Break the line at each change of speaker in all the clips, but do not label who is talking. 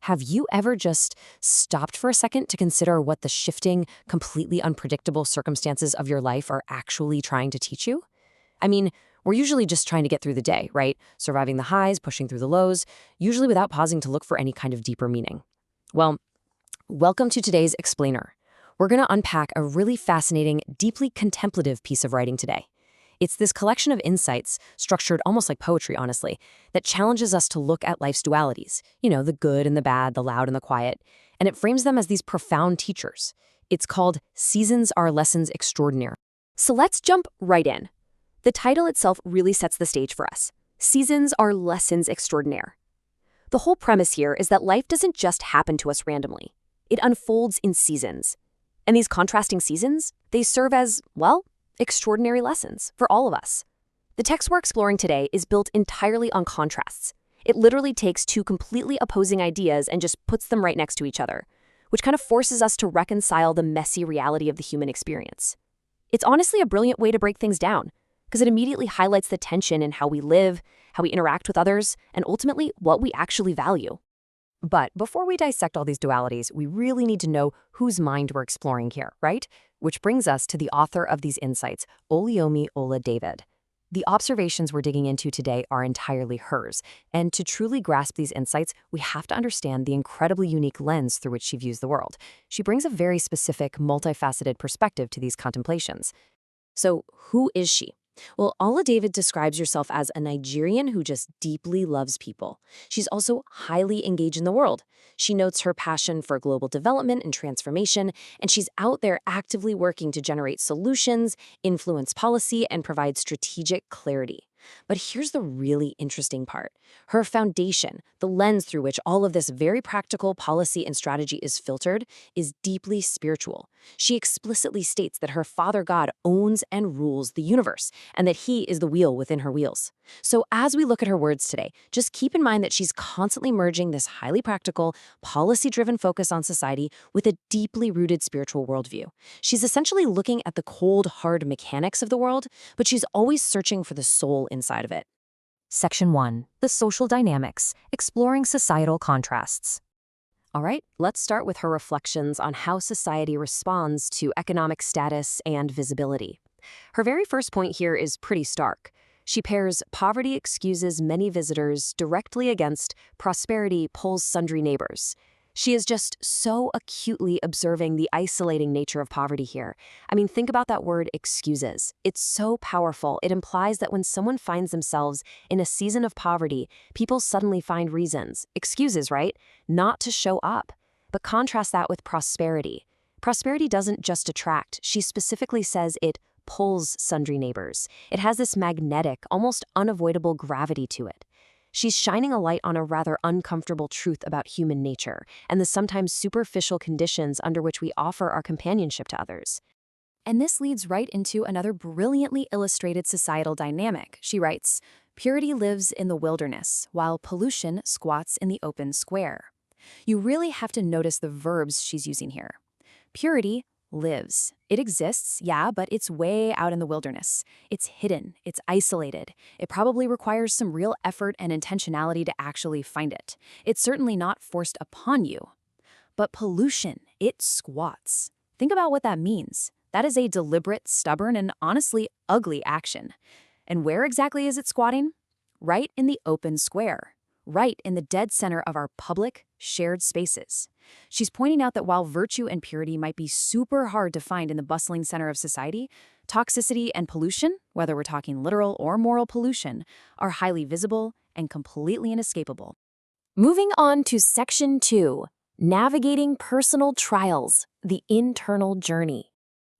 Have you ever just stopped for a second to consider what the shifting, completely unpredictable circumstances of your life are actually trying to teach you? I mean, we're usually just trying to get through the day, right? Surviving the highs, pushing through the lows, usually without pausing to look for any kind of deeper meaning. Well, welcome to today's Explainer. We're going to unpack a really fascinating, deeply contemplative piece of writing today. It's this collection of insights, structured almost like poetry, honestly, that challenges us to look at life's dualities, the good and the bad, the loud and the quiet, and it frames them as these profound teachers. It's called Seasons Are Lessons Extraordinaire. So let's jump right in. The title itself really sets the stage for us. Seasons are lessons extraordinaire. The whole premise here is that life doesn't just happen to us randomly. It unfolds in seasons. And these contrasting seasons, they serve as, extraordinary lessons for all of us. The text we're exploring today is built entirely on contrasts. It literally takes two completely opposing ideas and just puts them right next to each other, which kind of forces us to reconcile the messy reality of the human experience. It's honestly a brilliant way to break things down, because it immediately highlights the tension in how we live, how we interact with others, and ultimately what we actually value. But before we dissect all these dualities, we really need to know whose mind we're exploring here, right? Which brings us to the author of these insights, Oluyomi Ola-David. The observations we're digging into today are entirely hers, and to truly grasp these insights, we have to understand the incredibly unique lens through which she views the world. She brings a very specific, multifaceted perspective to these contemplations. So, who is she? Well, Ola-David describes herself as a Nigerian who just deeply loves people. She's also highly engaged in the world. She notes her passion for global development and transformation, and she's out there actively working to generate solutions, influence policy, and provide strategic clarity. But here's the really interesting part. Her foundation, the lens through which all of this very practical policy and strategy is filtered, is deeply spiritual. She explicitly states that her Father God owns and rules the universe, and that he is the wheel within her wheels. So as we look at her words today, just keep in mind that she's constantly merging this highly practical, policy-driven focus on society with a deeply rooted spiritual worldview. She's essentially looking at the cold, hard mechanics of the world, but she's always searching for the soul inside of it. Section 1. The Social Dynamics, Exploring Societal Contrasts. All right, let's start with her reflections on how society responds to economic status and visibility. Her very first point here is pretty stark. She pairs poverty excuses many visitors directly against prosperity pulls sundry neighbors. She is just so acutely observing the isolating nature of poverty here. I mean, think about that word excuses. It's so powerful. It implies that when someone finds themselves in a season of poverty, people suddenly find reasons, excuses, right, not to show up. But contrast that with prosperity. Prosperity doesn't just attract. She specifically says it pulls sundry neighbors. It has this magnetic, almost unavoidable gravity to it. She's shining a light on a rather uncomfortable truth about human nature and the sometimes superficial conditions under which we offer our companionship to others. And this leads right into another brilliantly illustrated societal dynamic. She writes, "Purity lives in the wilderness, while pollution squats in the open square." You really have to notice the verbs she's using here. Purity lives. It exists, yeah, but it's way out in the wilderness. It's hidden, it's isolated. It probably requires some real effort and intentionality to actually find it. It's certainly not forced upon you. But pollution, it squats. Think about what that means. That is a deliberate, stubborn, and honestly ugly action. And where exactly is it squatting? Right in the open square. Right in the dead center of our public, shared spaces. She's pointing out that while virtue and purity might be super hard to find in the bustling center of society, toxicity and pollution, whether we're talking literal or moral pollution, are highly visible and completely inescapable. Moving on to Section 2, Navigating Personal Trials, the Internal Journey.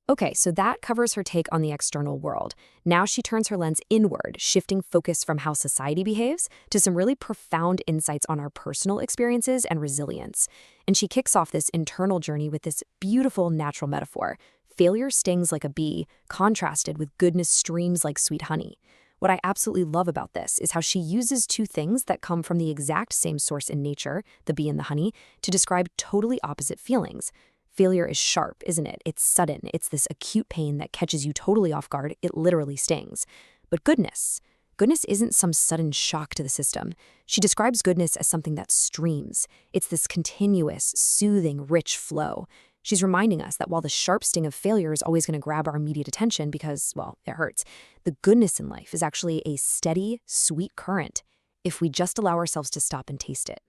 Okay, so that covers her take on the external world. Now she turns her lens inward, shifting focus from how society behaves to some really profound insights on our personal experiences and resilience. And she kicks off this internal journey with this beautiful natural metaphor. Failure stings like a bee, contrasted with goodness streams like sweet honey. What I absolutely love about this is how she uses two things that come from the exact same source in nature, the bee and the honey, to describe totally opposite feelings. Failure is sharp, isn't it? It's sudden. It's this acute pain that catches you totally off guard. It literally stings. But goodness Goodness isn't some sudden shock to the system. She describes goodness as something that streams. It's this continuous, soothing, rich flow. She's reminding us that while the sharp sting of failure is always going to grab our immediate attention because, well, it hurts, the goodness in life is actually a steady, sweet current if we just allow ourselves to stop and taste it.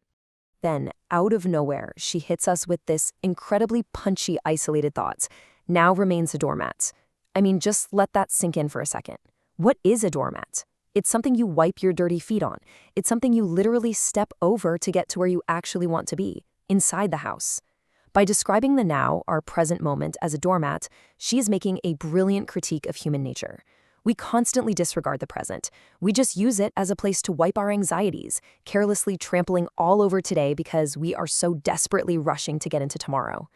Then, out of nowhere, she hits us with this incredibly punchy, isolated thoughts. Now remains the doormats. I mean, just let that sink in for a second. What is a doormat? It's something you wipe your dirty feet on. It's something you literally step over to get to where you actually want to be, inside the house. By describing the now, our present moment, as a doormat, she is making a brilliant critique of human nature. We constantly disregard the present. We just use it as a place to wipe our anxieties, carelessly trampling all over today because we are so desperately rushing to get into tomorrow.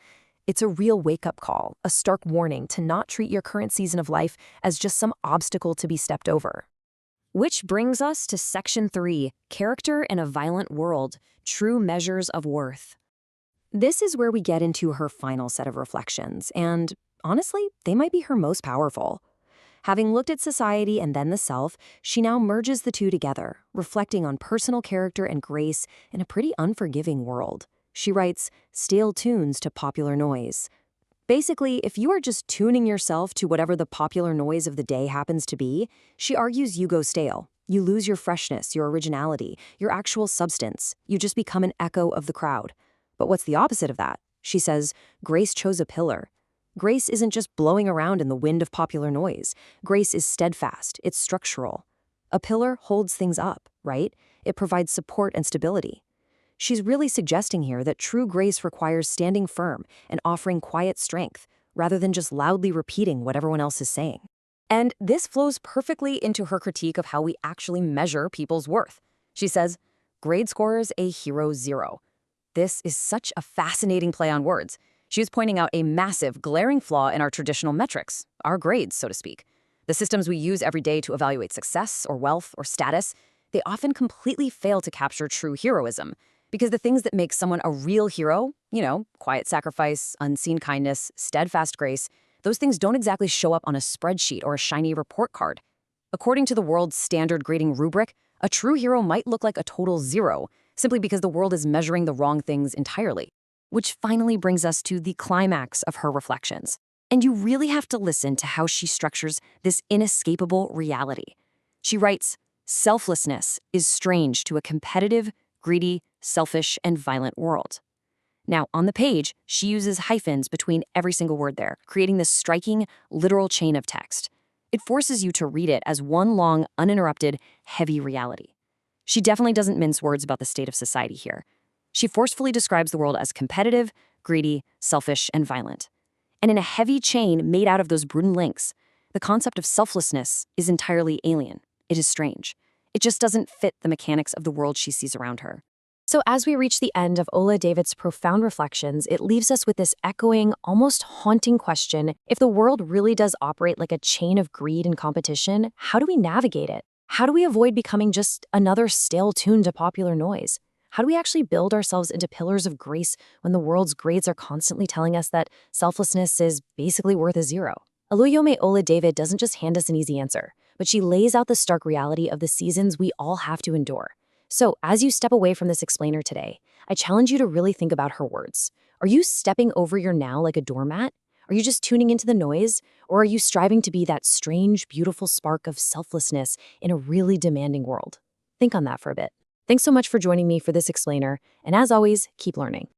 It's a real wake-up call, a stark warning to not treat your current season of life as just some obstacle to be stepped over. Which brings us to Section 3, Character in a Violent World, True Measures of Worth. This is where we get into her final set of reflections, and honestly, they might be her most powerful. Having looked at society and then the self, she now merges the two together, reflecting on personal character and grace in a pretty unforgiving world. She writes, "Stale tunes to popular noise." Basically, if you are just tuning yourself to whatever the popular noise of the day happens to be, she argues you go stale. You lose your freshness, your originality, your actual substance. You just become an echo of the crowd. But what's the opposite of that? She says, Grace chose a pillar. Grace isn't just blowing around in the wind of popular noise. Grace is steadfast, it's structural. A pillar holds things up, right? It provides support and stability. She's really suggesting here that true grace requires standing firm and offering quiet strength, rather than just loudly repeating what everyone else is saying. And this flows perfectly into her critique of how we actually measure people's worth. She says, grade scorers a hero 0. This is such a fascinating play on words. She was pointing out a massive, glaring flaw in our traditional metrics, our grades, so to speak. The systems we use every day to evaluate success or wealth or status, they often completely fail to capture true heroism. Because the things that make someone a real hero, quiet sacrifice, unseen kindness, steadfast grace, those things don't exactly show up on a spreadsheet or a shiny report card. According to the world's standard grading rubric, a true hero might look like a total 0, simply because the world is measuring the wrong things entirely. Which finally brings us to the climax of her reflections. And you really have to listen to how she structures this inescapable reality. She writes, selflessness is strange to a competitive, greedy, selfish, and violent world. Now, on the page, she uses hyphens between every single word there, creating this striking, literal chain of text. It forces you to read it as one long, uninterrupted, heavy reality. She definitely doesn't mince words about the state of society here. She forcefully describes the world as competitive, greedy, selfish, and violent. And in a heavy chain made out of those brutal links, the concept of selflessness is entirely alien. It is strange. It just doesn't fit the mechanics of the world she sees around her. So as we reach the end of Ola David's profound reflections, it leaves us with this echoing, almost haunting question. If the world really does operate like a chain of greed and competition, how do we navigate it? How do we avoid becoming just another stale tune to popular noise? How do we actually build ourselves into pillars of grace when the world's grades are constantly telling us that selflessness is basically worth a 0? Oluyome Ola David doesn't just hand us an easy answer, but she lays out the stark reality of the seasons we all have to endure. So, as you step away from this explainer today, I challenge you to really think about her words. Are you stepping over your now like a doormat? Are you just tuning into the noise? Or are you striving to be that strange, beautiful spark of selflessness in a really demanding world? Think on that for a bit. Thanks so much for joining me for this explainer, and as always, keep learning.